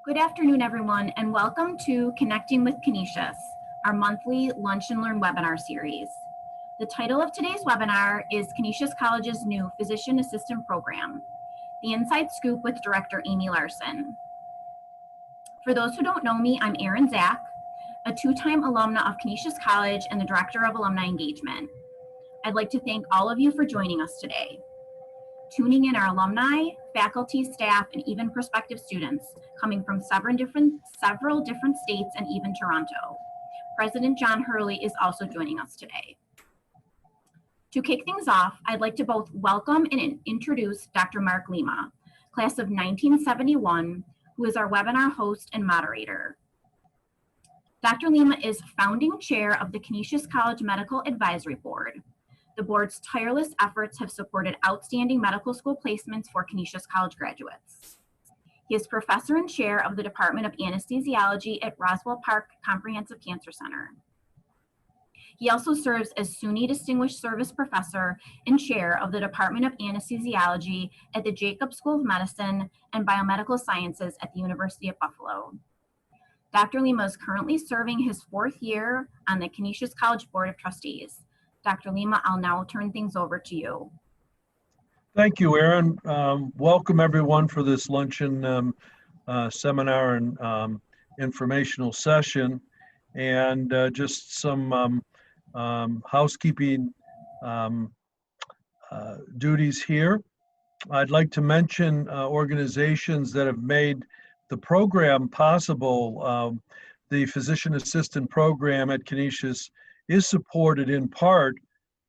Good afternoon, everyone, and welcome to Connecting with Canisius, our monthly Lunch and Learn webinar series. The title of today's webinar is Canisius College's new Physician Assistant Program, the Inside Scoop with Director Amy Larson. For those who don't know me, I'm Erin Zach, a two-time alumna of Canisius College and the Director of Alumni Engagement. I'd like to thank all of you for joining us today. Tuning in are alumni, faculty, staff, and even prospective students coming from several different states and even Toronto. President John Hurley is also joining us today. To kick things off, I'd like to both welcome and introduce Dr. Mark Lima, class of 1971, who is our webinar host and moderator. Dr. Lima is founding chair of the Canisius College Medical Advisory Board. The board's tireless efforts have supported outstanding medical school placements for Canisius College graduates. He is professor and chair of the Department of Anesthesiology at Roswell Park Comprehensive Cancer Center. He also serves as SUNY Distinguished Service Professor and chair of the Department of Anesthesiology at the Jacobs School of Medicine and Biomedical Sciences at the University of Buffalo. Dr. Lima is currently serving his fourth year on the Canisius College Board of Trustees. Dr. Lima, I'll now turn things over to you. Thank you, Erin. Welcome everyone for this luncheon seminar and informational session. And just some housekeeping duties here. I'd like to mention organizations that have made the program possible. The Physician Assistant Program at Canisius is supported in part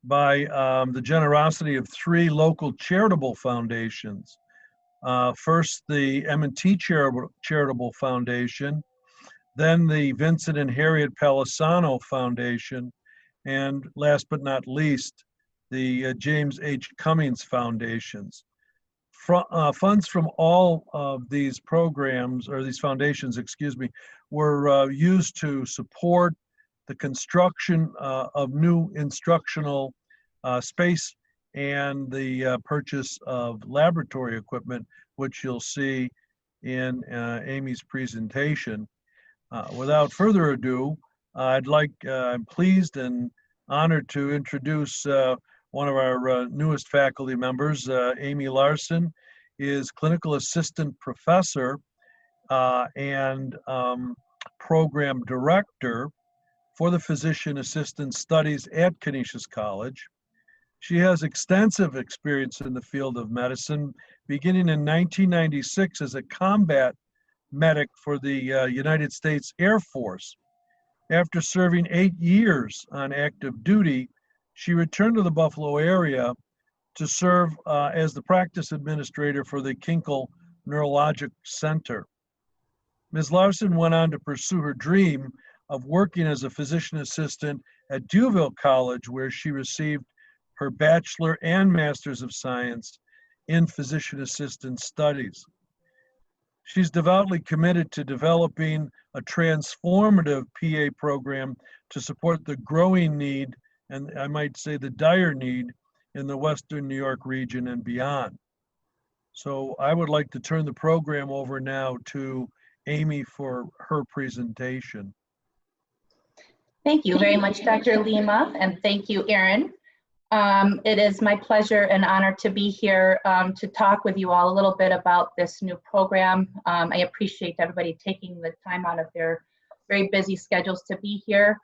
by the generosity of three local charitable foundations. First, the M&T Charitable Foundation, then the Vincent and Harriet Palisano Foundation, and last but not least, the James H. Cummings Foundations. Funds from all of these programs, or these foundations, were used to support the construction of new instructional space and the purchase of laboratory equipment, which you'll see in Amy's presentation. Without further ado, I'm pleased and honored to introduce one of our newest faculty members. Amy Larson is Clinical Assistant Professor and Program Director for the Physician Assistant Studies at Canisius College. She has extensive experience in the field of medicine, beginning in 1996 as a combat medic for the United States Air Force. After serving 8 years on active duty, she returned to the Buffalo area to serve as the practice administrator for the Kinkle Neurologic Center. Ms. Larson went on to pursue her dream of working as a physician assistant at Duville College, where she received her Bachelor and Master's of Science in Physician Assistant Studies. She's devoutly committed to developing a transformative PA program to support the growing need, and I might say the dire need, in the Western New York region and beyond. So I would like to turn the program over now to Amy for her presentation. Thank you very much, Dr. Lima, and thank you, Erin. It is my pleasure and honor to be here to talk with you all a little bit about this new program. I appreciate everybody taking the time out of their very busy schedules to be here.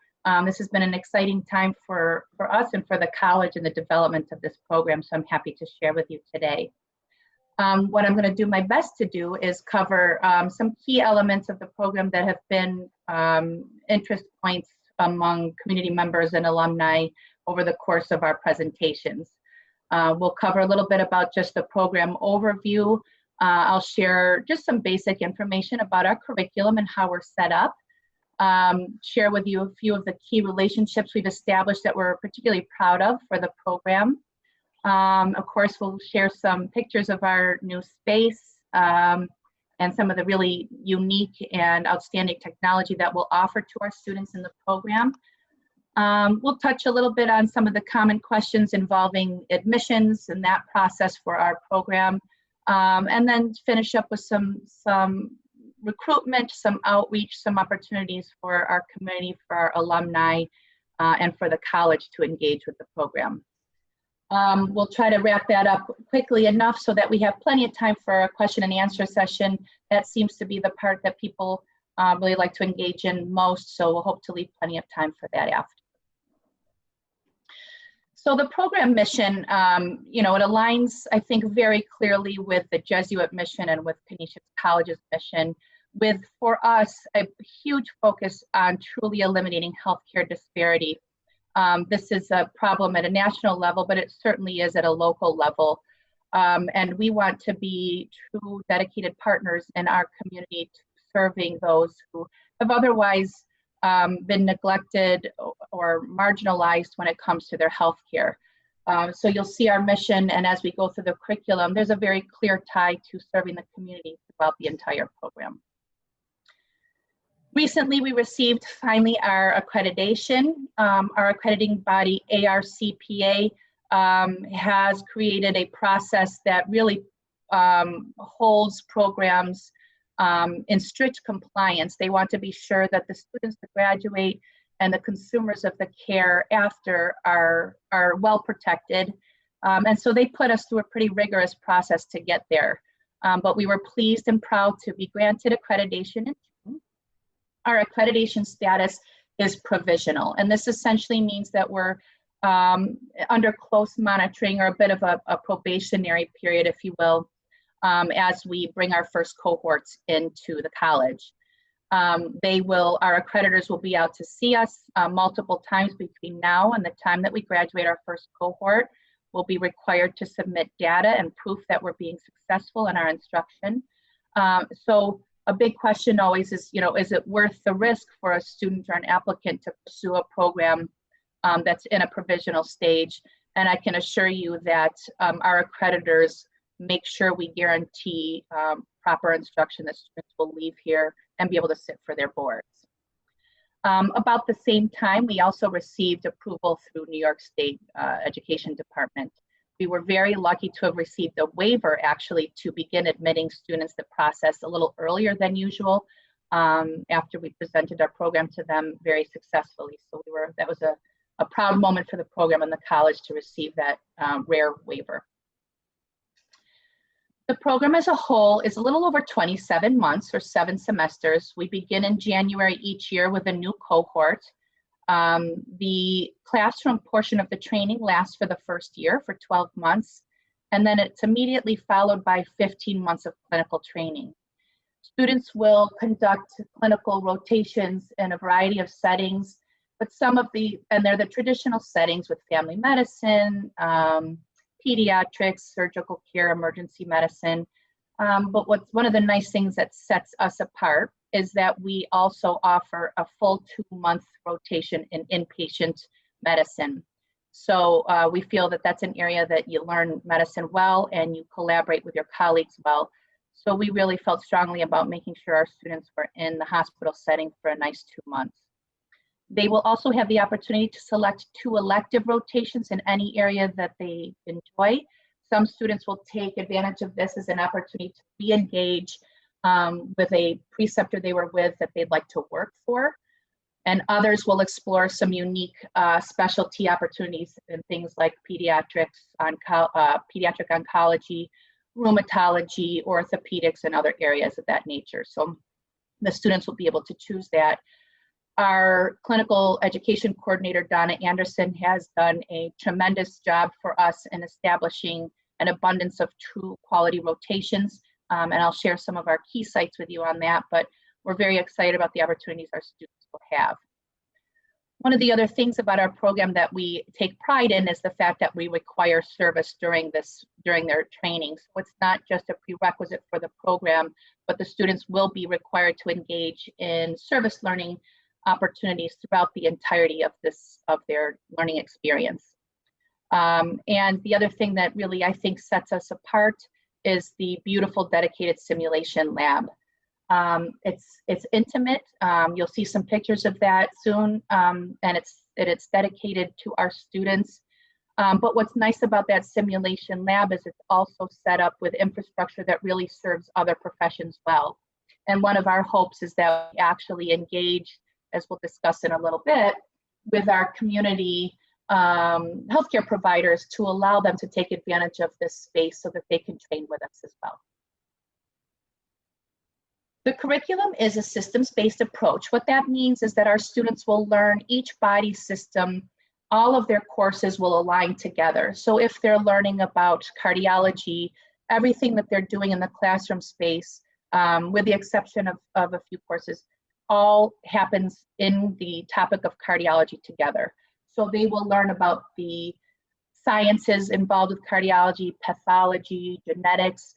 This has been an exciting time for us and for the college and the development of this program, so I'm happy to share with you today. What I'm going to do my best to do is cover some key elements of the program that have been interest points among community members and alumni over the course of our presentations. We'll cover a little bit about just the program overview. I'll share just some basic information about our curriculum and how we're set up. Share with you a few of the key relationships we've established that we're particularly proud of for the program. Of course, we'll share some pictures of our new space and some of the really unique and outstanding technology that we'll offer to our students in the program. We'll touch a little bit on some of the common questions involving admissions and that process for our program, and then finish up with some recruitment, some outreach, some opportunities for our community, for our alumni, and for the college to engage with the program. We'll try to wrap that up quickly enough so that we have plenty of time for a question and answer session. That seems to be the part that people really like to engage in most, so we'll hope to leave plenty of time for that after. So the program mission, it aligns, I think, very clearly with the Jesuit mission and with Canisius College's mission, with, for us, a huge focus on truly eliminating healthcare disparity. This is a problem at a national level, but it certainly is at a local level. And we want to be true dedicated partners in our community to serving those who have otherwise been neglected or marginalized when it comes to their health care. So you'll see our mission, and as we go through the curriculum, there's a very clear tie to serving the community throughout the entire program. Recently, we received finally our accreditation. Our accrediting body, ARCPA, has created a process that really holds programs in strict compliance. They want to be sure that the students that graduate and the consumers of the care after are well protected. And so they put us through a pretty rigorous process to get there. But we were pleased and proud to be granted accreditation in June. Our accreditation status is provisional, and this essentially means that we're under close monitoring, or a bit of a probationary period, if you will, as we bring our first cohorts into the college. Our accreditors will be out to see us multiple times between now and the time that we graduate our first cohort. We'll be required to submit data and proof that we're being successful in our instruction. So a big question always is, is it worth the risk for a student or an applicant to pursue a program that's in a provisional stage? And I can assure you that our accreditors make sure we guarantee proper instruction that students will leave here and be able to sit for their boards. About the same time, we also received approval through New York State Education Department. We were very lucky to have received a waiver actually to begin admitting students to process a little earlier than usual after we presented our program to them very successfully. So that was a proud moment for the program and the college to receive that rare waiver. The program as a whole is a little over 27 months or 7 semesters. We begin in January each year with a new cohort. The classroom portion of the training lasts for the first year for 12 months, and then it's immediately followed by 15 months of clinical training. Students will conduct clinical rotations in a variety of settings, but and they're the traditional settings with family medicine, pediatrics, surgical care, emergency medicine. But one of the nice things that sets us apart is that we also offer a full 2-month rotation in inpatient medicine. So we feel that that's an area that you learn medicine well and you collaborate with your colleagues well. So we really felt strongly about making sure our students were in the hospital setting for a nice 2 months. They will also have the opportunity to select 2 elective rotations in any area that they enjoy. Some students will take advantage of this as an opportunity to re-engage with a preceptor they were with that they'd like to work for. And others will explore some unique specialty opportunities in things like pediatric oncology, rheumatology, orthopedics, and other areas of that nature. So the students will be able to choose that. Our clinical education coordinator, Donna Anderson, has done a tremendous job for us in establishing an abundance of true quality rotations. And I'll share some of our key sites with you on that, but we're very excited about the opportunities our students will have. One of the other things about our program that we take pride in is the fact that we require service during their training. So it's not just a prerequisite for the program, but the students will be required to engage in service learning opportunities throughout the entirety of their learning experience. And the other thing that really I think sets us apart is the beautiful dedicated simulation lab. It's intimate. You'll see some pictures of that soon, and it's dedicated to our students. But what's nice about that simulation lab is it's also set up with infrastructure that really serves other professions well. And one of our hopes is that we actually engage, as we'll discuss in a little bit, with our community healthcare providers to allow them to take advantage of this space so that they can train with us as well. The curriculum is a systems-based approach. What that means is that our students will learn each body system. All of their courses will align together. So if they're learning about cardiology, everything that they're doing in the classroom space, with the exception of a few courses, all happens in the topic of cardiology together. So they will learn about the sciences involved with cardiology, pathology, genetics,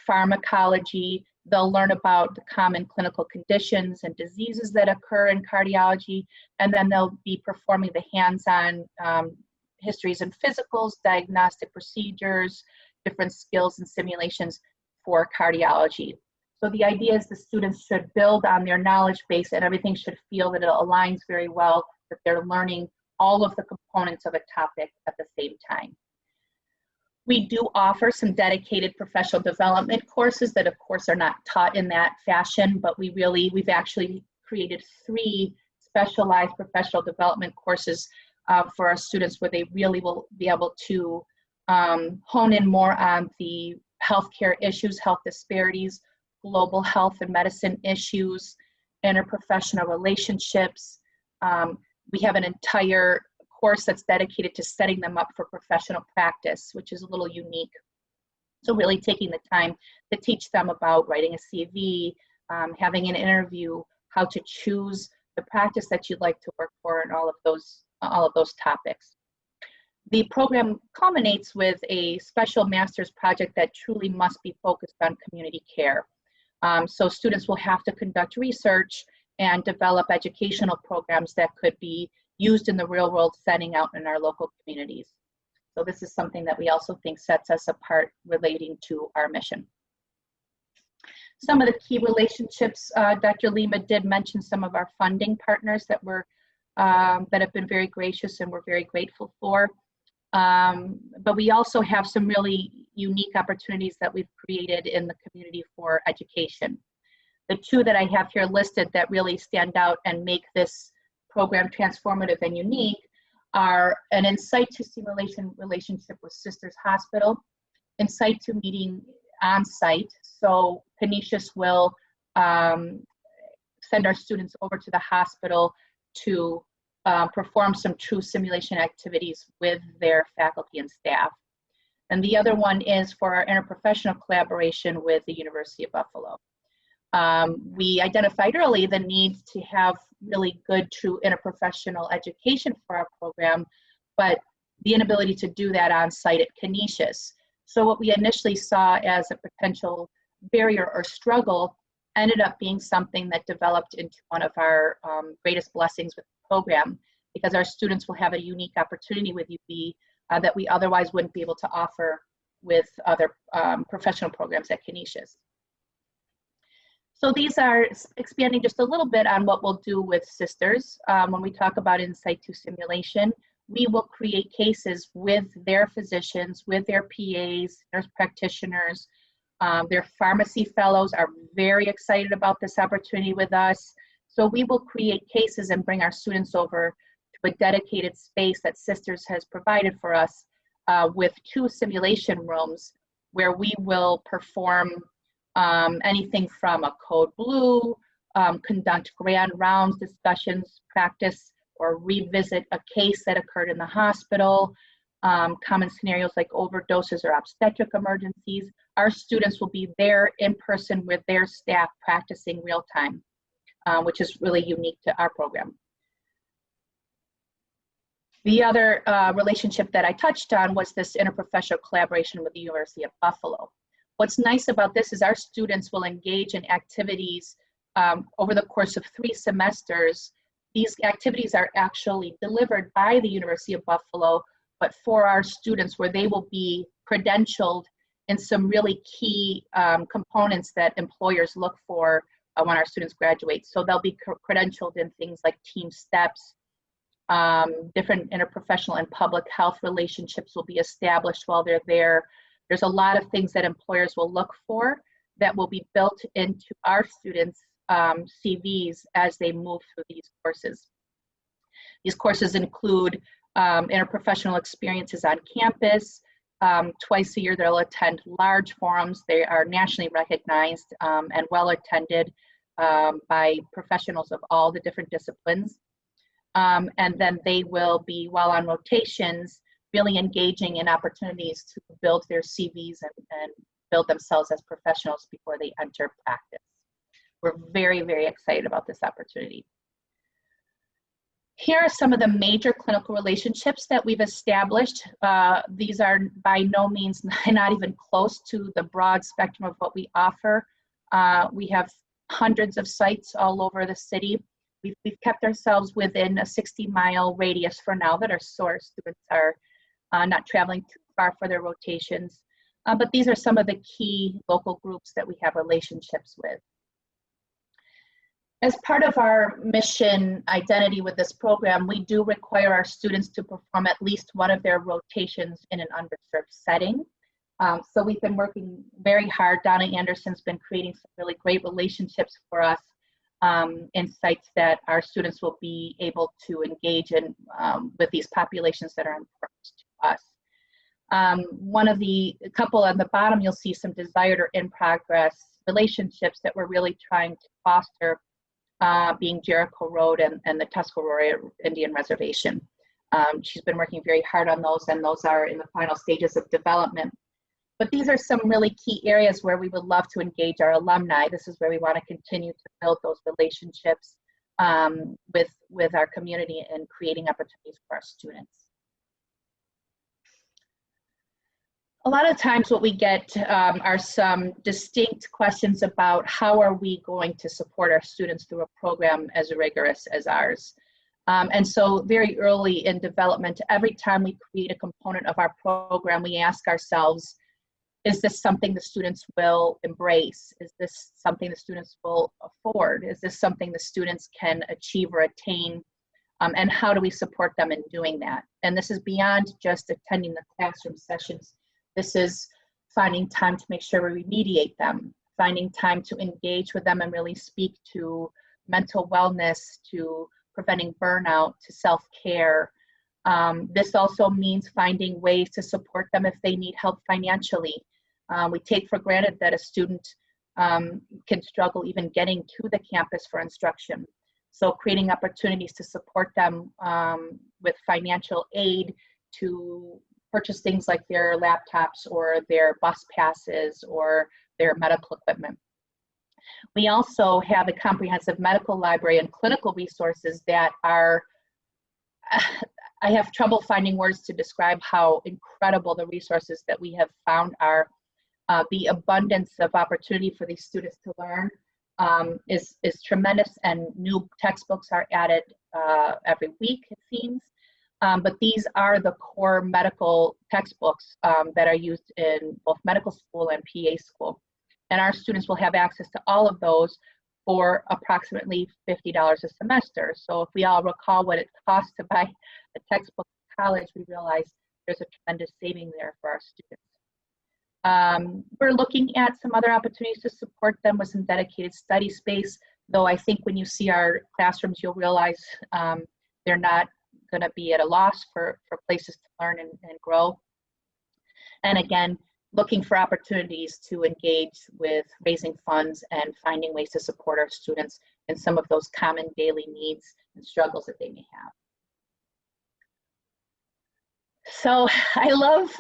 pharmacology. They'll learn about the common clinical conditions and diseases that occur in cardiology, and then they'll be performing the hands-on histories and physicals, diagnostic procedures, different skills and simulations for cardiology. So the idea is the students should build on their knowledge base, and everything should feel that it aligns very well, that they're learning all of the components of a topic at the same time. We do offer some dedicated professional development courses that of course are not taught in that fashion, but we've actually created 3 specialized professional development courses for our students where they really will be able to hone in more on the healthcare issues, health disparities, global health and medicine issues, interprofessional relationships. We have an entire course that's dedicated to setting them up for professional practice, which is a little unique. So really taking the time to teach them about writing a CV, having an interview, how to choose the practice that you'd like to work for, and all of those topics. The program culminates with a special master's project that truly must be focused on community care. So students will have to conduct research and develop educational programs that could be used in the real world setting out in our local communities. So this is something that we also think sets us apart relating to our mission. Some of the key relationships, Dr. Lima did mention some of our funding partners that have been very gracious and we're very grateful for. But we also have some really unique opportunities that we've created in the community for education. The 2 that I have here listed that really stand out and make this program transformative and unique are an in situ simulation relationship with Sisters Hospital, in situ meeting on site. So Canisius will send our students over to the hospital to perform some true simulation activities with their faculty and staff. And the other one is for our interprofessional collaboration with the University of Buffalo. We identified early the need to have really good, true interprofessional education for our program, but the inability to do that on site at Canisius. So what we initially saw as a potential barrier or struggle ended up being something that developed into one of our greatest blessings with the program, because our students will have a unique opportunity with UB that we otherwise wouldn't be able to offer with other professional programs at Canisius. So these are expanding just a little bit on what we'll do with Sisters. When we talk about in situ simulation, we will create cases with their physicians, with their PAs, nurse practitioners. Their pharmacy fellows are very excited about this opportunity with us. So we will create cases and bring our students over to a dedicated space that Sisters has provided for us with 2 simulation rooms where we will perform anything from a code blue, conduct grand rounds, discussions, practice, or revisit a case that occurred in the hospital, common scenarios like overdoses or obstetric emergencies. Our students will be there in person with their staff practicing real time, which is really unique to our program. The other relationship that I touched on was this interprofessional collaboration with the University of Buffalo. What's nice about this is our students will engage in activities over the course of 3 semesters. These activities are actually delivered by the University of Buffalo, but for our students where they will be credentialed in some really key components that employers look for when our students graduate. So they'll be credentialed in things like team steps, different interprofessional and public health relationships will be established while they're there. There's a lot of things that employers will look for that will be built into our students' CVs as they move through these courses. These courses include interprofessional experiences on campus. Twice a year, they'll attend large forums. They are nationally recognized and well attended by professionals of all the different disciplines. And then they will be, while on rotations, really engaging in opportunities to build their CVs and build themselves as professionals before they enter practice. We're very, very excited about this opportunity. Here are some of the major clinical relationships that we've established. These are by no means not even close to the broad spectrum of what we offer. We have hundreds of sites all over the city. We've kept ourselves within a 60-mile radius for now that our source students are not traveling too far for their rotations. But these are some of the key local groups that we have relationships with. As part of our mission identity with this program, we do require our students to perform at least one of their rotations in an underserved setting. So we've been working very hard. Donna Anderson's been creating some really great relationships for us in sites that our students will be able to engage in with these populations that are important to us. A couple on the bottom, you'll see some desired or in progress relationships that we're really trying to foster, being Jericho Road and the Tuscarora Indian Reservation. She's been working very hard on those, and those are in the final stages of development. But these are some really key areas where we would love to engage our alumni. This is where we want to continue to build those relationships with our community and creating opportunities for our students. A lot of times what we get are some distinct questions about how are we going to support our students through a program as rigorous as ours. And so very early in development, every time we create a component of our program, we ask ourselves, is this something the students will embrace? Is this something the students will afford? Is this something the students can achieve or attain? And how do we support them in doing that? And this is beyond just attending the classroom sessions. This is finding time to make sure we remediate them, finding time to engage with them and really speak to mental wellness, to preventing burnout, to self-care. This also means finding ways to support them if they need help financially. We take for granted that a student can struggle even getting to the campus for instruction. So creating opportunities to support them with financial aid to purchase things like their laptops or their bus passes or their medical equipment. We also have a comprehensive medical library and clinical resources that are, I have trouble finding words to describe how incredible the resources that we have found are. The abundance of opportunity for these students to learn is tremendous, and new textbooks are added every week, it seems. But these are the core medical textbooks that are used in both medical school and PA school. And our students will have access to all of those for approximately $50 a semester. So if we all recall what it costs to buy a textbook in college, we realize there's a tremendous saving there for our students. We're looking at some other opportunities to support them with some dedicated study space, though I think when you see our classrooms, you'll realize they're not going to be at a loss for places to learn and grow. And again, looking for opportunities to engage with raising funds and finding ways to support our students in some of those common daily needs and struggles that they may have. So I love,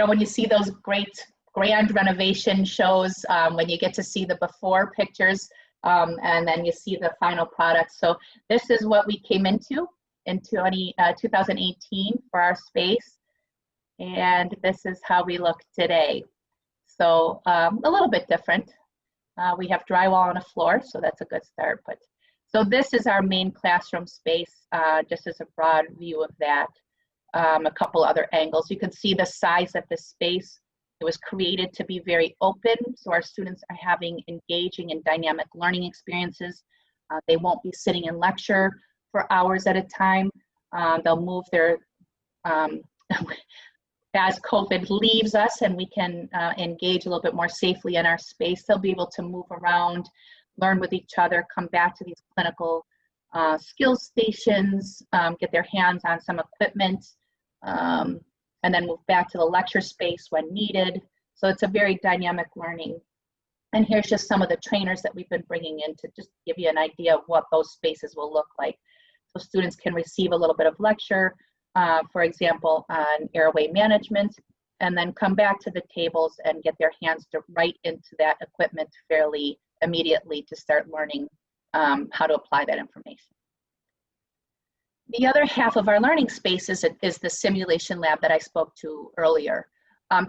when you see those great grand renovation shows, when you get to see the before pictures and then you see the final product. So this is what we came into in 2018 for our space. And this is how we look today. So a little bit different. We have drywall on the floor, so that's a good start. But so this is our main classroom space, just as a broad view of that. A couple other angles. You can see the size of the space. It was created to be very open, so our students are having engaging and dynamic learning experiences. They won't be sitting in lecture for hours at a time. They'll move their as COVID leaves us and we can engage a little bit more safely in our space, they'll be able to move around, learn with each other, come back to these clinical skills stations, get their hands on some equipment, and then move back to the lecture space when needed. So it's a very dynamic learning. And here's just some of the trainers that we've been bringing in to just give you an idea of what those spaces will look like. So students can receive a little bit of lecture, for example, on airway management, and then come back to the tables and get their hands right into that equipment fairly immediately to start learning how to apply that information. The other half of our learning space is the simulation lab that I spoke to earlier.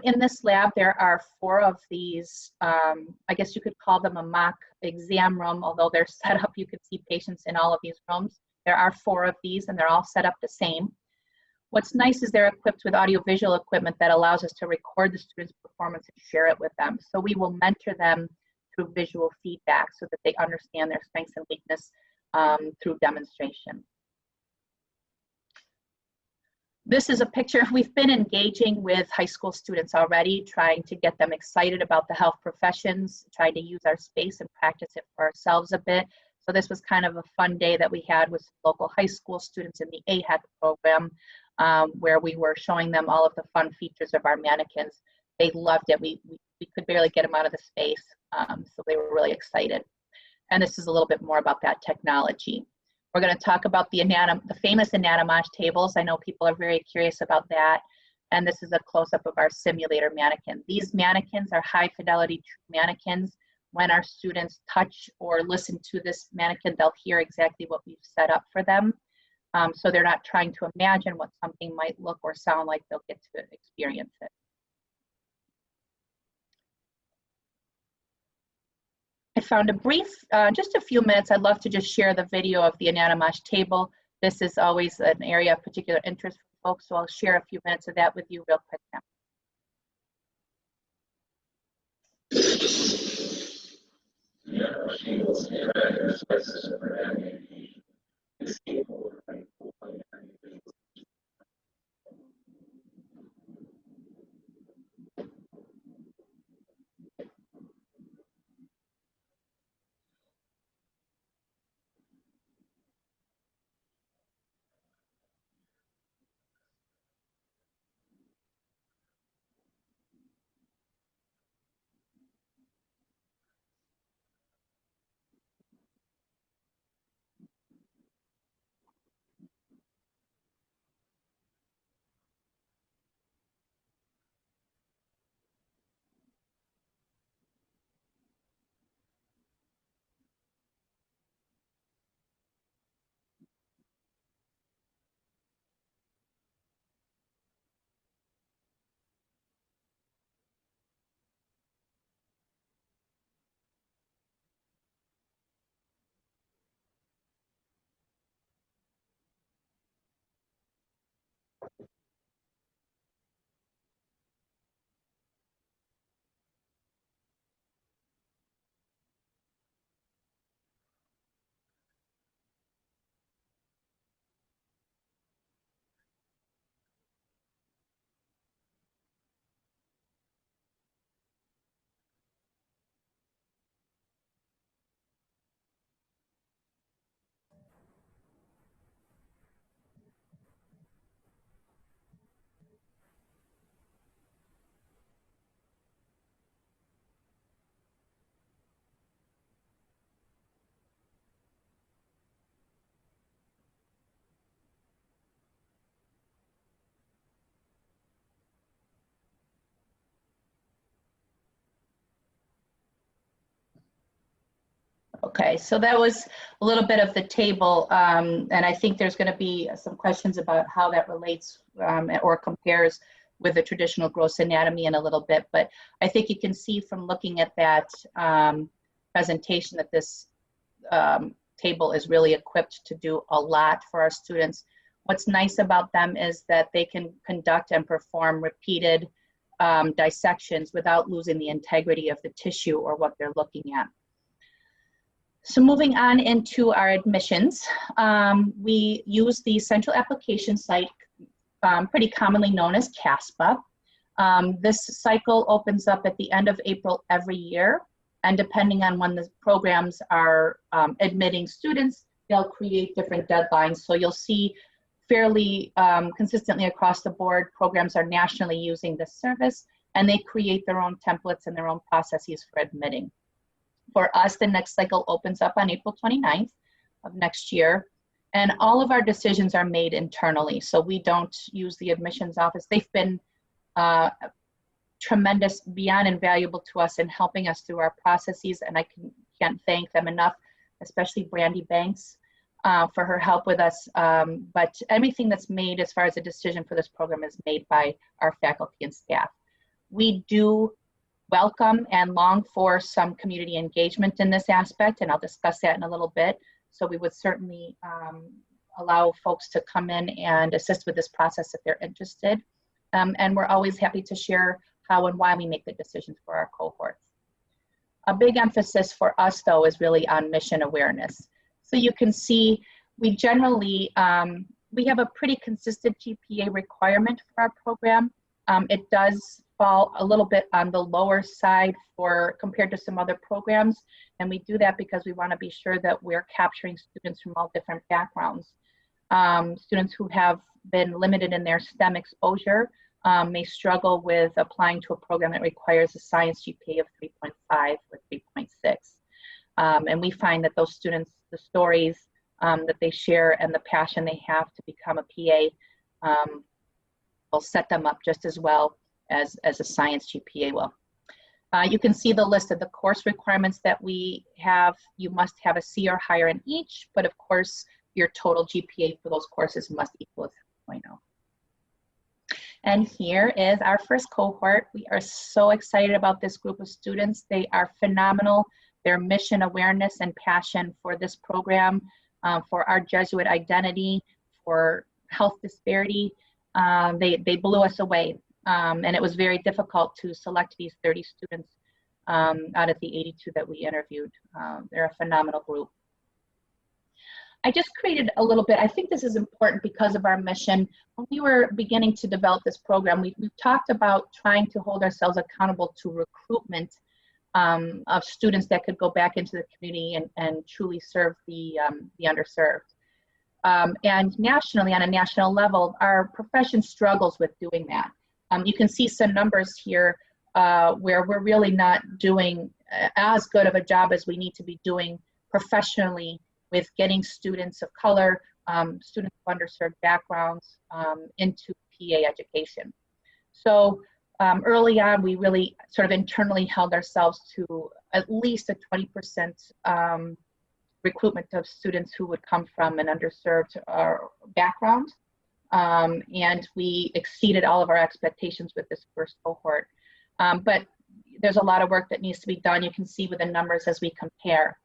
In this lab, there are 4 of these, I guess you could call them a mock exam room, although they're set up, you could see patients in all of these rooms. There are 4 of these and they're all set up the same. What's nice is they're equipped with audiovisual equipment that allows us to record the students' performance and share it with them. So we will mentor them through visual feedback so that they understand their strengths and weakness through demonstration. This is a picture. We've been engaging with high school students already, trying to get them excited about the health professions, trying to use our space and practice it for ourselves a bit. So this was kind of a fun day that we had with local high school students in the AHEC program, where we were showing them all of the fun features of our mannequins. They loved it. We could barely get them out of the space, so they were really excited. And this is a little bit more about that technology. We're going to talk about the famous anatomage tables. I know people are very curious about that. And this is a close-up of our simulator mannequin. These mannequins are high-fidelity mannequins. When our students touch or listen to this mannequin, they'll hear exactly what we've set up for them. So they're not trying to imagine what something might look or sound like, they'll get to experience it. I found a brief, just a few minutes, I'd love to just share the video of the anatomage table. This is always an area of particular interest for folks, so I'll share a few minutes of that with you real quick now. Okay, so that was a little bit of the table, and I think there's going to be some questions about how that relates or compares with the traditional gross anatomy in a little bit, but I think you can see from looking at that presentation that this table is really equipped to do a lot for our students. What's nice about them is that they can conduct and perform repeated dissections without losing the integrity of the tissue or what they're looking at. So moving on into our admissions, we use the Central Application Site, pretty commonly known as CASPA. This cycle opens up at the end of April every year, and depending on when the programs are admitting students, they'll create different deadlines. So you'll see fairly consistently across the board, programs are nationally using this service, and they create their own templates and their own processes for admitting. For us, the next cycle opens up on April 29th of next year, and all of our decisions are made internally. So we don't use the admissions office. They've been tremendous, beyond invaluable to us in helping us through our processes, and I can't thank them enough, especially Brandy Banks for her help with us. But everything that's made as far as a decision for this program is made by our faculty and staff. We do welcome and long for some community engagement in this aspect, and I'll discuss that in a little bit. So we would certainly allow folks to come in and assist with this process if they're interested. And we're always happy to share how and why we make the decisions for our cohorts. A big emphasis for us, though, is really on mission awareness. So you can see we generally, we have a pretty consistent GPA requirement for our program. It does fall a little bit on the lower side compared to some other programs. And we do that because we want to be sure that we're capturing students from all different backgrounds. Students who have been limited in their STEM exposure may struggle with applying to a program that requires a science GPA of 3.5 or 3.6. And we find that those students, the stories that they share and the passion they have to become a PA will set them up just as well as a science GPA will. You can see the list of the course requirements that we have. You must have a C or higher in each, but of course, your total GPA for those courses must equal 3.0. And here is our first cohort. We are so excited about this group of students. They are phenomenal. Their mission awareness and passion for this program, for our Jesuit identity, for health disparity, they blew us away. And it was very difficult to select these 30 students out of the 82 that we interviewed. They're a phenomenal group. I just created a little bit, I think this is important because of our mission. When we were beginning to develop this program, we talked about trying to hold ourselves accountable to recruitment of students that could go back into the community and truly serve the underserved. And nationally, on a national level, our profession struggles with doing that. You can see some numbers here where we're really not doing as good of a job as we need to be doing professionally with getting students of color, students of underserved backgrounds into PA education. So early on, we really sort of internally held ourselves to at least a 20% recruitment of students who would come from an underserved background. And we exceeded all of our expectations with this first cohort. But there's a lot of work that needs to be done. You can see with the numbers as we compare.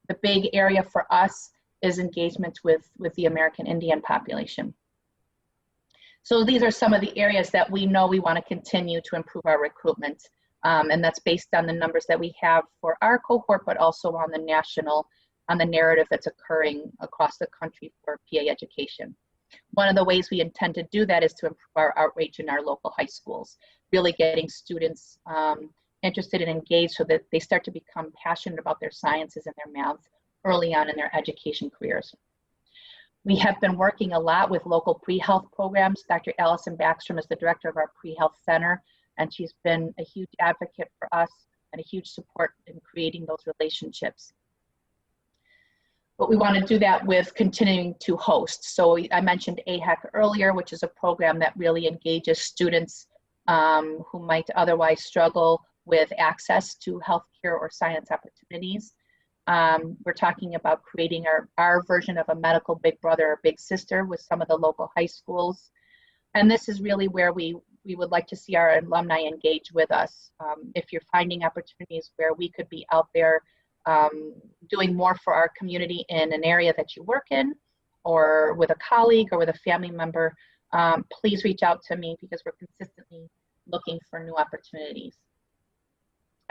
The big area for us is engagement with the American Indian population. So these are some of the areas that we know we want to continue to improve our recruitment. And that's based on the numbers that we have for our cohort, but also on the narrative that's occurring across the country for PA education. One of the ways we intend to do that is to improve our outreach in our local high schools, really getting students interested and engaged so that they start to become passionate about their sciences and their math early on in their education careers. We have been working a lot with local pre-health programs. Dr. Allison Backstrom is the director of our pre-health center, and she's been a huge advocate for us and a huge support in creating those relationships. But we want to do that with continuing to host. So I mentioned AHEC earlier, which is a program that really engages students who might otherwise struggle with access to healthcare or science opportunities. We're talking about creating our version of a medical big brother or big sister with some of the local high schools. And this is really where we would like to see our alumni engage with us. If you're finding opportunities where we could be out there doing more for our community in an area that you work in, or with a colleague or with a family member, please reach out to me because we're consistently looking for new opportunities.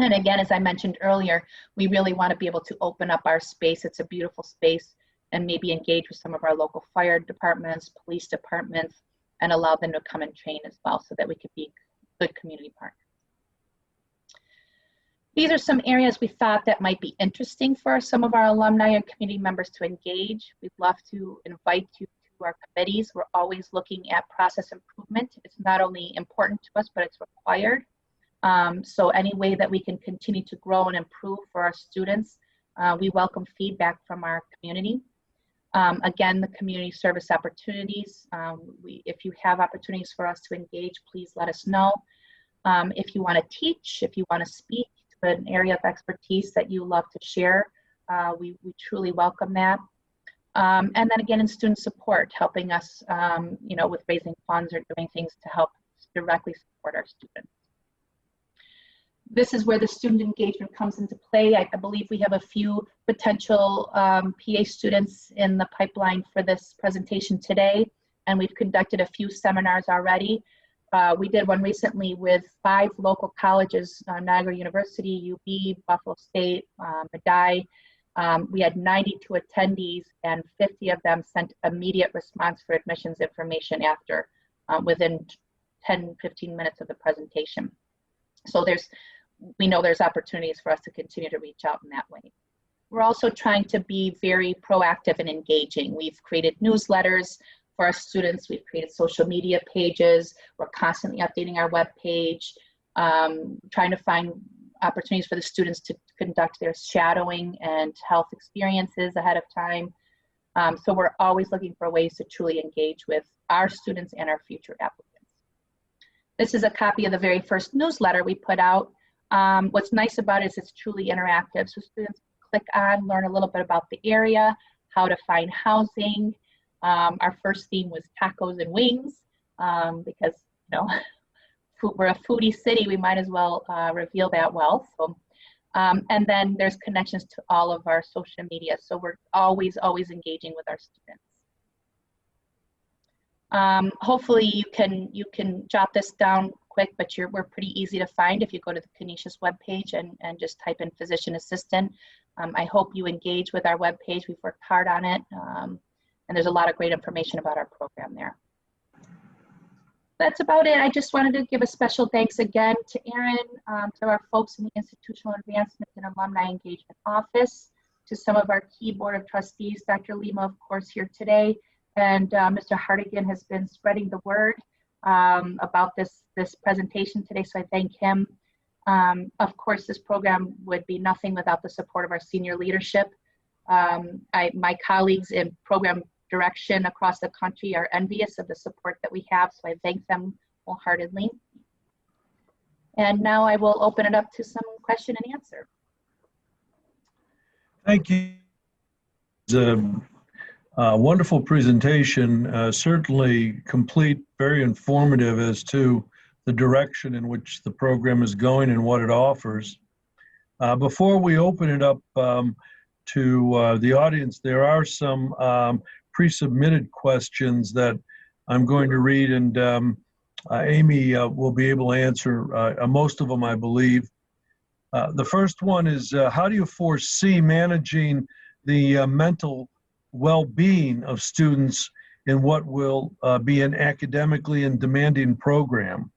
And again, as I mentioned earlier, we really want to be able to open up our space. It's a beautiful space, and maybe engage with some of our local fire departments, police departments, and allow them to come and train as well so that we could be good community partner. These are some areas we thought that might be interesting for some of our alumni and community members to engage. We'd love to invite you to our committees. We're always looking at process improvement. It's not only important to us, but it's required. So any way that we can continue to grow and improve for our students, we welcome feedback from our community. Again, the community service opportunities. If you have opportunities for us to engage, please let us know. If you want to teach, if you want to speak to an area of expertise that you love to share, we truly welcome that. And then again, in student support, helping us, with raising funds or doing things to help directly support our students. This is where the student engagement comes into play. I believe we have a few potential PA students in the pipeline for this presentation today, and we've conducted a few seminars already. We did one recently with 5 local colleges, Niagara University, UB, Buffalo State, Medaille. We had 92 attendees, and 50 of them sent immediate response for admissions information after, within 10, 15 minutes of the presentation. So we know there's opportunities for us to continue to reach out in that way. We're also trying to be very proactive and engaging. We've created newsletters for our students. We've created social media pages. We're constantly updating our web page, trying to find opportunities for the students to conduct their shadowing and health experiences ahead of time. So we're always looking for ways to truly engage with our students and our future applicants. This is a copy of the very first newsletter we put out. What's nice about it is it's truly interactive. So students click on, learn a little bit about the area, how to find housing. Our first theme was tacos and wings, because we're a foodie city, we might as well reveal that well. So, and then there's connections to all of our social media. So we're always engaging with our students. Hopefully you can jot this down quick, but we're pretty easy to find if you go to the Canisius webpage and just type in physician assistant. I hope you engage with our webpage. We've worked hard on it, and there's a lot of great information about our program there. That's about it. I just wanted to give a special thanks again to Erin, to our folks in the Institutional Advancement and Alumni Engagement Office, to some of our key Board of Trustees, Dr. Lima, of course, here today, and Mr. Hartigan has been spreading the word about this presentation today, so I thank him. Of course, this program would be nothing without the support of our senior leadership. My colleagues in program direction across the country are envious of the support that we have, so I thank them wholeheartedly. And now I will open it up to some question and answer. Thank you. It's a wonderful presentation, certainly complete, very informative as to the direction in which the program is going and what it offers. Before we open it up to the audience, there are some pre-submitted questions that I'm going to read, and Amy will be able to answer most of them, I believe. The first one is, how do you foresee managing the mental well-being of students in what will be an academically and demanding program?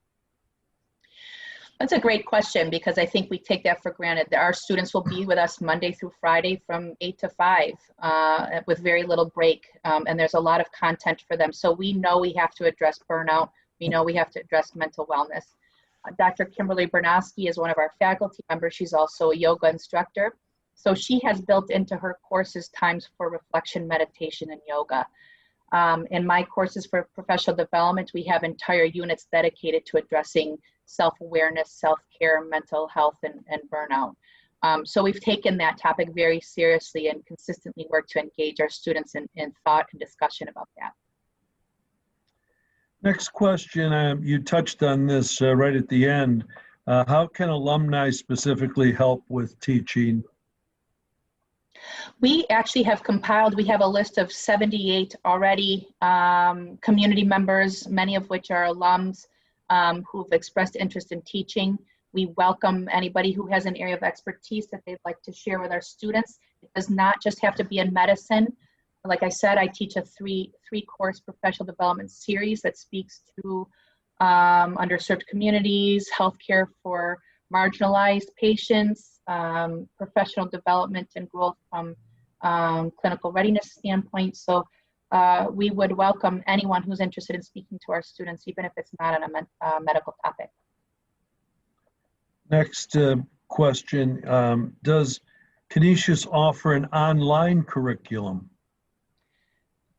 That's a great question, because I think we take that for granted. Our students will be with us Monday through Friday from 8 to 5 with very little break, and there's a lot of content for them. So we know we have to address burnout. We know we have to address mental wellness. Dr. Kimberly Bernowski is one of our faculty members. She's also a yoga instructor. So she has built into her courses times for reflection, meditation, and yoga. In my courses for professional development, we have entire units dedicated to addressing self-awareness, self-care, mental health, and burnout. So we've taken that topic very seriously and consistently work to engage our students in thought and discussion about that. Next question, you touched on this right at the end. How can alumni specifically help with teaching? We actually have compiled, we have a list of 78 already community members, many of which are alums who've expressed interest in teaching. We welcome anybody who has an area of expertise that they'd like to share with our students. It does not just have to be in medicine. Like I said, I teach a three-course professional development series that speaks to underserved communities, healthcare for marginalized patients, professional development and growth from clinical readiness standpoint. So we would welcome anyone who's interested in speaking to our students, even if it's not on a medical topic. Next question, does Canisius offer an online curriculum?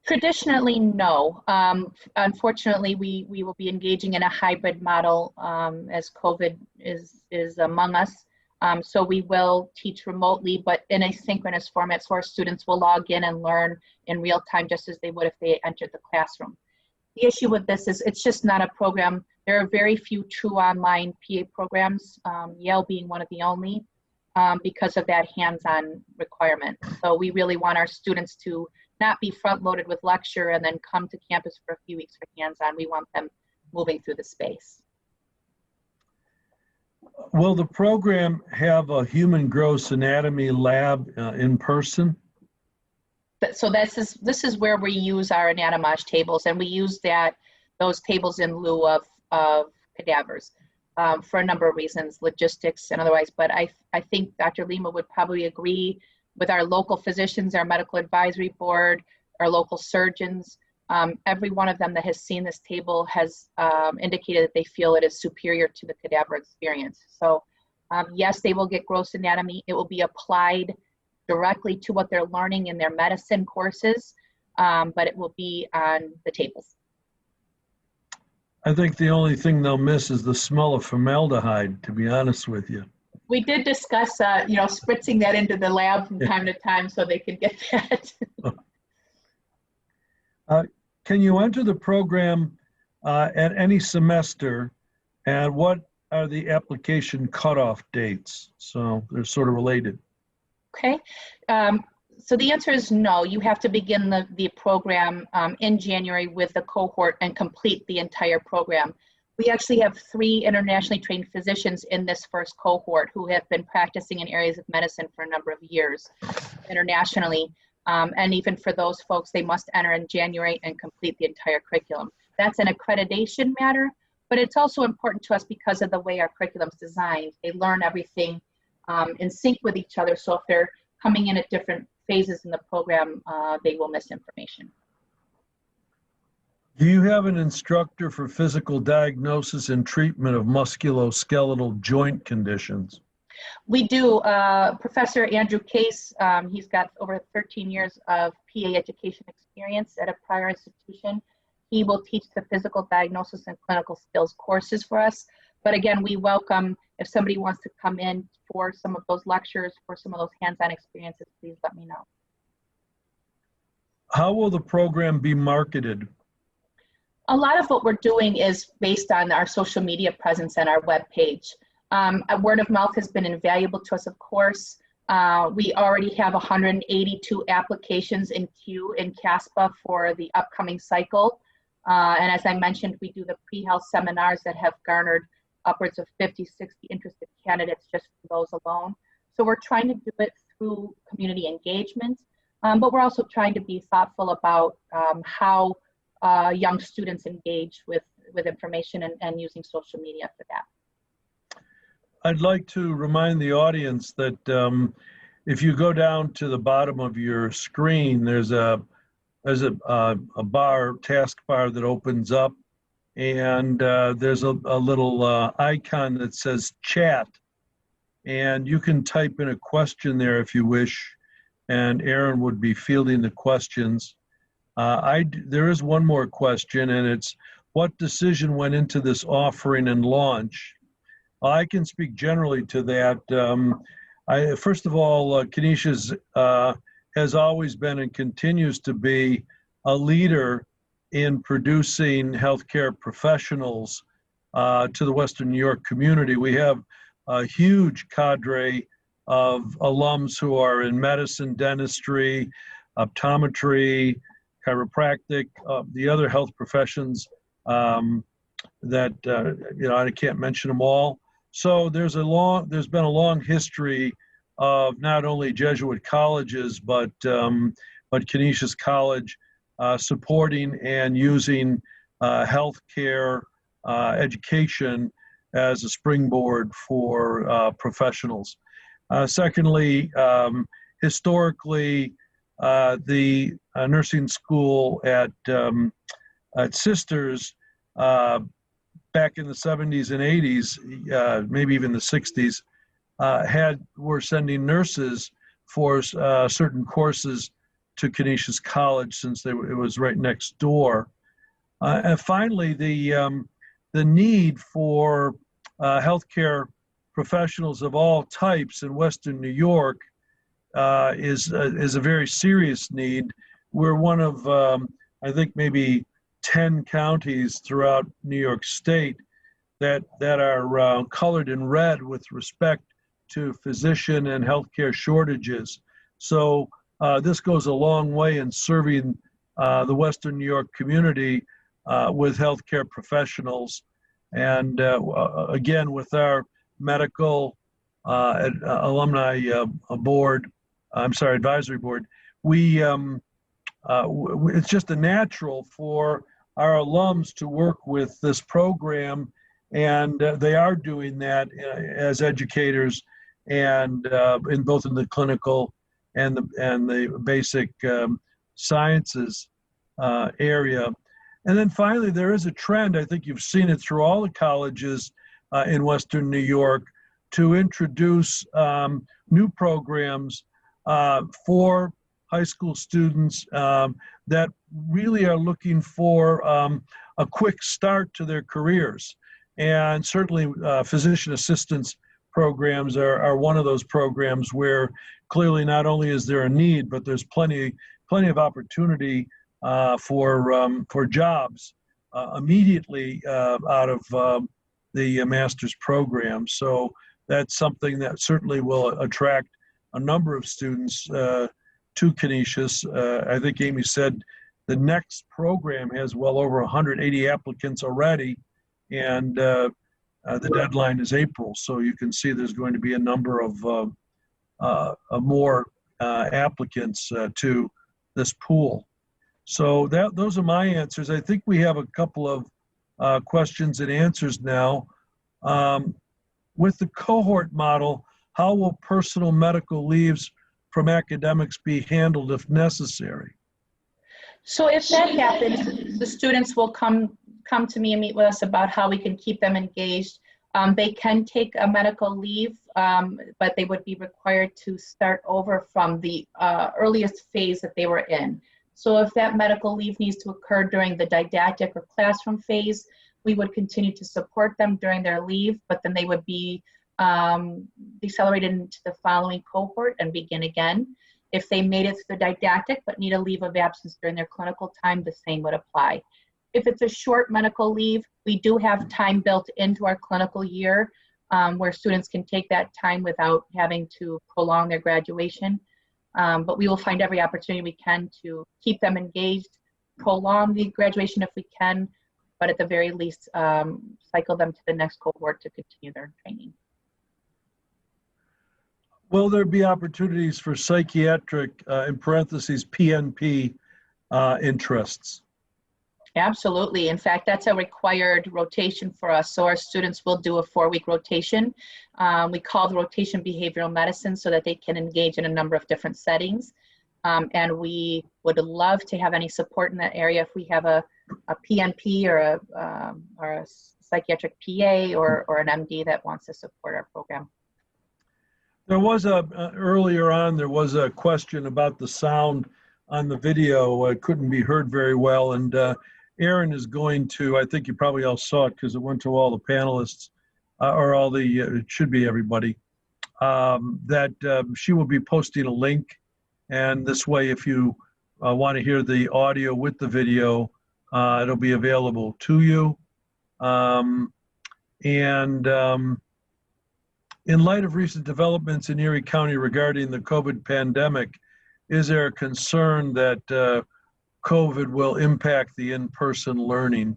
Traditionally, no. Unfortunately, we will be engaging in a hybrid model as COVID is among us. So we will teach remotely, but in a synchronous format, so our students will log in and learn in real time, just as they would if they entered the classroom. The issue with this is it's just not a program. There are very few true online PA programs, Yale being one of the only, because of that hands-on requirement. So we really want our students to not be front-loaded with lecture and then come to campus for a few weeks for hands-on. We want them moving through the space. Will the program have a human gross anatomy lab in person? So this is where we use our anatomage tables, and we use those tables in lieu of cadavers for a number of reasons, logistics and otherwise. But I think Dr. Lima would probably agree with our local physicians, our medical advisory board, our local surgeons. Every one of them that has seen this table has indicated that they feel it is superior to the cadaver experience. So yes, they will get gross anatomy. It will be applied directly to what they're learning in their medicine courses, but it will be on the tables. I think the only thing they'll miss is the smell of formaldehyde, to be honest with you. We did discuss, spritzing that into the lab from time to time so they could get that. Can you enter the program at any semester, and what are the application cutoff dates? So they're sort of related. Okay, so the answer is no. You have to begin the program in January with the cohort and complete the entire program. We actually have 3 internationally trained physicians in this first cohort who have been practicing in areas of medicine for a number of years internationally. And even for those folks, they must enter in January and complete the entire curriculum. That's an accreditation matter, but it's also important to us because of the way our curriculum is designed. They learn everything in sync with each other. So if they're coming in at different phases in the program, they will miss information. Do you have an instructor for physical diagnosis and treatment of musculoskeletal joint conditions? We do. Professor Andrew Case, he's got over 13 years of PA education experience at a prior institution. He will teach the physical diagnosis and clinical skills courses for us. But again, we welcome, if somebody wants to come in for some of those lectures, for some of those hands-on experiences, please let me know. How will the program be marketed? A lot of what we're doing is based on our social media presence and our web page. Word of mouth has been invaluable to us, of course. We already have 182 applications in queue in CASPA for the upcoming cycle. And as I mentioned, we do the pre-health seminars that have garnered upwards of 50, 60 interested candidates just for those alone. So we're trying to do it through community engagement, but we're also trying to be thoughtful about how young students engage with information and using social media for that. I'd like to remind the audience that if you go down to the bottom of your screen, there's a task bar that opens up, and there's a little icon that says chat, and you can type in a question there if you wish, and Aaron would be fielding the questions. There is one more question, and it's, what decision went into this offering and launch? I can speak generally to that. First of all, Canisius has always been and continues to be a leader in producing healthcare professionals to the Western New York community. We have a huge cadre of alums who are in medicine, dentistry, optometry, chiropractic, the other health professions that I can't mention them all. So there's been a long history of not only Jesuit colleges but Canisius College supporting and using healthcare education as a springboard for professionals. Secondly, historically, the nursing school at Sisters back in the 70s and 80s, maybe even the 60s, were sending nurses for certain courses to Canisius College since it was right next door. And finally, the need for healthcare professionals of all types in Western New York is a very serious need. We're one of, I think, maybe 10 counties throughout New York State that are colored in red with respect to physician and healthcare shortages. So this goes a long way in serving the Western New York community with healthcare professionals. And again, with our medical alumni advisory board, it's just a natural for our alums to work with this program, and they are doing that as educators, and in both in the clinical and the basic sciences area. And then finally, there is a trend, I think you've seen it through all the colleges in Western New York, to introduce new programs for high school students that really are looking for a quick start to their careers. And certainly physician assistance programs are one of those programs where clearly not only is there a need, but there's plenty of opportunity for jobs immediately out of the master's program. So that's something that certainly will attract a number of students to Canisius. I think Amy said the next program has well over 180 applicants already, and the deadline is April. So you can see there's going to be a number of more applicants to this pool. So those are my answers. I think we have a couple of questions and answers now. With the cohort model, how will personal medical leaves from academics be handled if necessary? So if that happens, the students will come to me and meet with us about how we can keep them engaged. They can take a medical leave, but they would be required to start over from the earliest phase that they were in. So if that medical leave needs to occur during the didactic or classroom phase, we would continue to support them during their leave, but then they would be decelerated into the following cohort and begin again. If they made it through the didactic but need a leave of absence during their clinical time, the same would apply. If it's a short medical leave, we do have time built into our clinical year where students can take that time without having to prolong their graduation. But we will find every opportunity we can to keep them engaged, prolong the graduation if we can, but at the very least, cycle them to the next cohort to continue their training. Will there be opportunities for psychiatric, in parentheses, PNP interests? Absolutely. In fact, that's a required rotation for us. So our students will do a 4-week rotation. We call the rotation behavioral medicine so that they can engage in a number of different settings. And we would love to have any support in that area if we have a PNP or a psychiatric PA or an MD that wants to support our program. There was earlier on, there was a question about the sound on the video. It couldn't be heard very well. And Erin is going to, I think you probably all saw it because it went to all the panelists, or all the, it should be everybody, that she will be posting a link. And this way, if you want to hear the audio with the video, it'll be available to you. In light of recent developments in Erie County regarding the COVID pandemic, is there a concern that COVID will impact the in-person learning?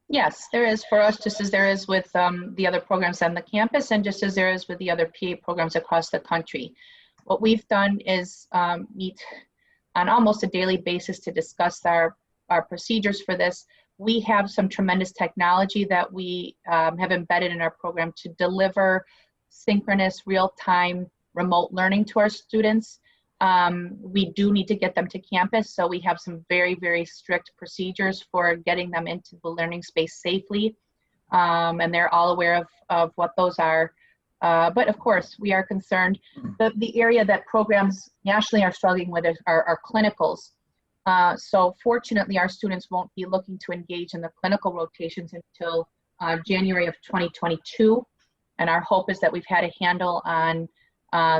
Yes, there is for us, just as there is with the other programs on the campus and just as there is with the other PA programs across the country. What we've done is meet on almost a daily basis to discuss our procedures for this, we have some tremendous technology that we have embedded in our program to deliver synchronous, real-time, remote learning to our students. We do need to get them to campus, so we have some very, very strict procedures for getting them into the learning space safely, and they're all aware of what those are. But of course, we are concerned. The area that programs nationally are struggling with are clinicals. So fortunately, our students won't be looking to engage in the clinical rotations until January of 2022. And our hope is that we've had a handle on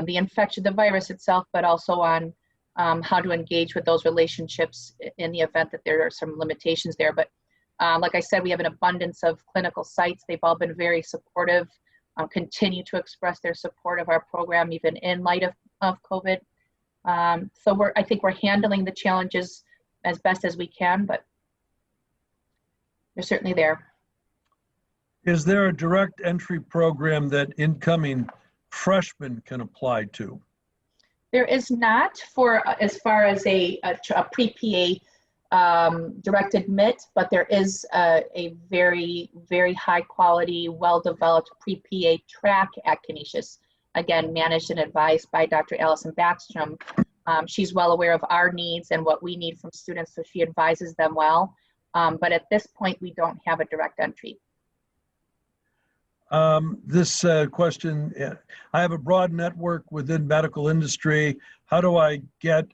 the infection, the virus itself, but also on how to engage with those relationships in the event that there are some limitations there. But like I said, we have an abundance of clinical sites. They've all been very supportive, continue to express their support of our program, even in light of COVID. So I think we're handling the challenges as best as we can, but they're certainly there. Is there a direct entry program that incoming freshmen can apply to? There is not for as far as a pre-PA direct admit, but there is a very, very high quality, well-developed pre-PA track at Canisius. Again, managed and advised by Dr. Allison Backstrom. She's well aware of our needs and what we need from students, so she advises them well. But at this point, we don't have a direct entry. This question, I have a broad network within medical industry. How do I get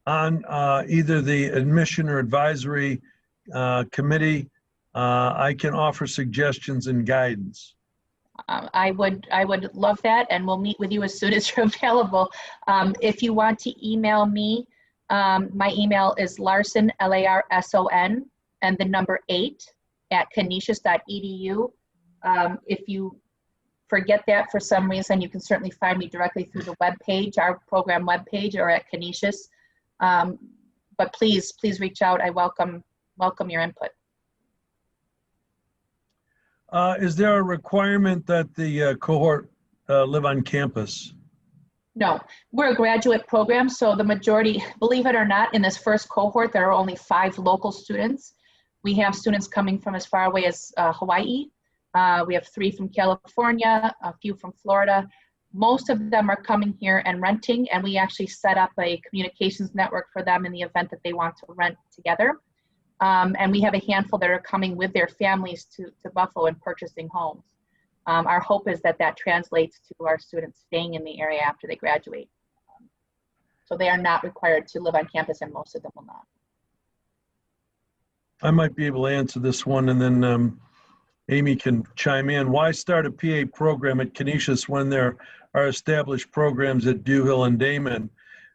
on either the admission or advisory committee? I can offer suggestions and guidance. I would love that, and we'll meet with you as soon as you're available. If you want to email me, my email is Larson, Larson, and the number 8 at canisius.edu. If you forget that for some reason, you can certainly find me directly through the webpage, our program webpage, or at Canisius. But please reach out. I welcome your input. Is there a requirement that the cohort live on campus? No, we're a graduate program, so the majority, believe it or not, in this first cohort, there are only 5 local students. We have students coming from as far away as Hawaii. We have 3 from California, a few from Florida. Most of them are coming here and renting, and we actually set up a communications network for them in the event that they want to rent together. And we have a handful that are coming with their families to Buffalo and purchasing homes. Our hope is that translates to our students staying in the area after they graduate. So they are not required to live on campus, and most of them will not. I might be able to answer this one, and then Amy can chime in. Why start a PA program at Canisius when there are established programs at Bew Hill and Damon?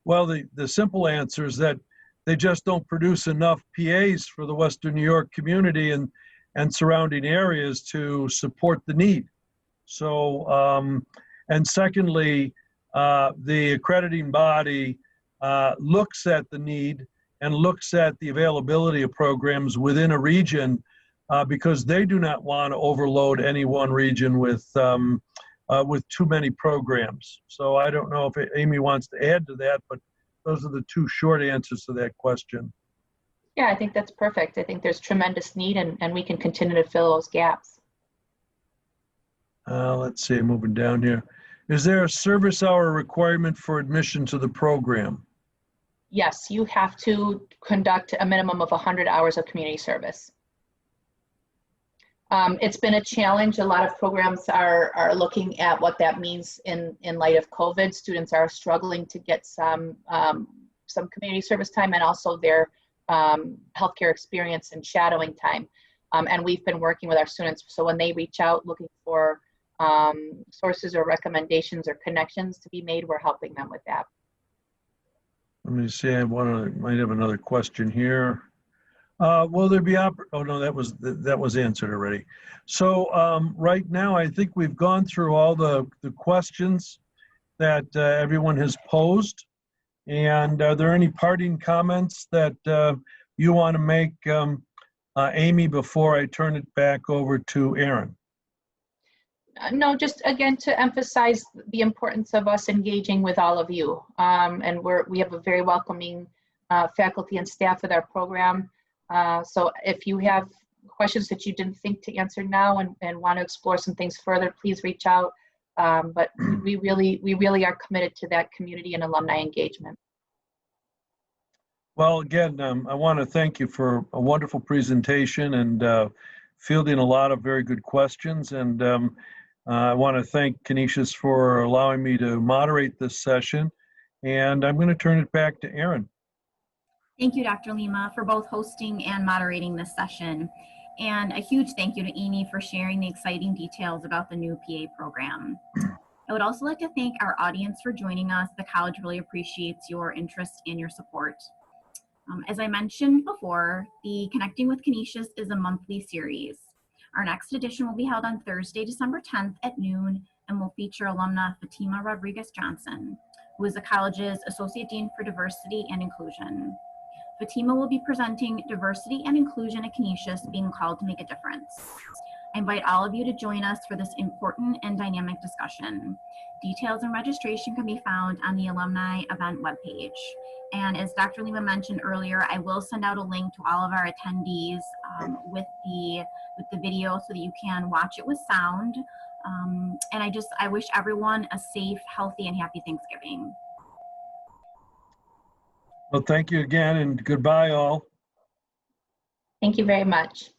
Well, the simple answer is that they just don't produce enough PAs for the Western New York community and surrounding areas to support the need. So, and secondly, the accrediting body looks at the need and looks at the availability of programs within a region because they do not want to overload any one region with too many programs. So I don't know if Amy wants to add to that, but those are the 2 short answers to that question. Yeah, I think that's perfect. I think there's tremendous need, and we can continue to fill those gaps. Let's see, moving down here. Is there a service hour requirement for admission to the program? Yes, you have to conduct a minimum of 100 hours of community service. It's been a challenge. A lot of programs are looking at what that means in light of COVID. Students are struggling to get some community service time and also their healthcare experience and shadowing time. And we've been working with our students. So when they reach out looking for sources or recommendations or connections to be made, we're helping them with that. Let me see, I might have another question here. Will there be, oh no, that was answered already. So right now, I think we've gone through all the questions that everyone has posed. And are there any parting comments that you want to make, Amy, before I turn it back over to Aaron? No, just again to emphasize the importance of us engaging with all of you. And we have a very welcoming faculty and staff with our program. So if you have questions that you didn't think to answer now and want to explore some things further, please reach out. But we really are committed to that community and alumni engagement. Well, again, I want to thank you for a wonderful presentation and fielding a lot of very good questions. And I want to thank Canisius for allowing me to moderate this session. And I'm going to turn it back to Erin. Thank you, Dr. Lima, for both hosting and moderating this session. And a huge thank you to Amy for sharing the exciting details about the new PA program. I would also like to thank our audience for joining us. The college really appreciates your interest and your support. As I mentioned before, the Connecting with Canisius is a monthly series. Our next edition will be held on Thursday, December 10th at noon, and will feature alumna Fatima Rodriguez-Johnson, who is the college's Associate Dean for Diversity and Inclusion. Fatima will be presenting Diversity and Inclusion at Canisius, being called to make a difference. I invite all of you to join us for this important and dynamic discussion. Details and registration can be found on the alumni event webpage. And as Dr. Lima mentioned earlier, I will send out a link to all of our attendees with the video so that you can watch it with sound. And I wish everyone a safe, healthy, and happy Thanksgiving. Well, thank you again, and goodbye all. Thank you very much.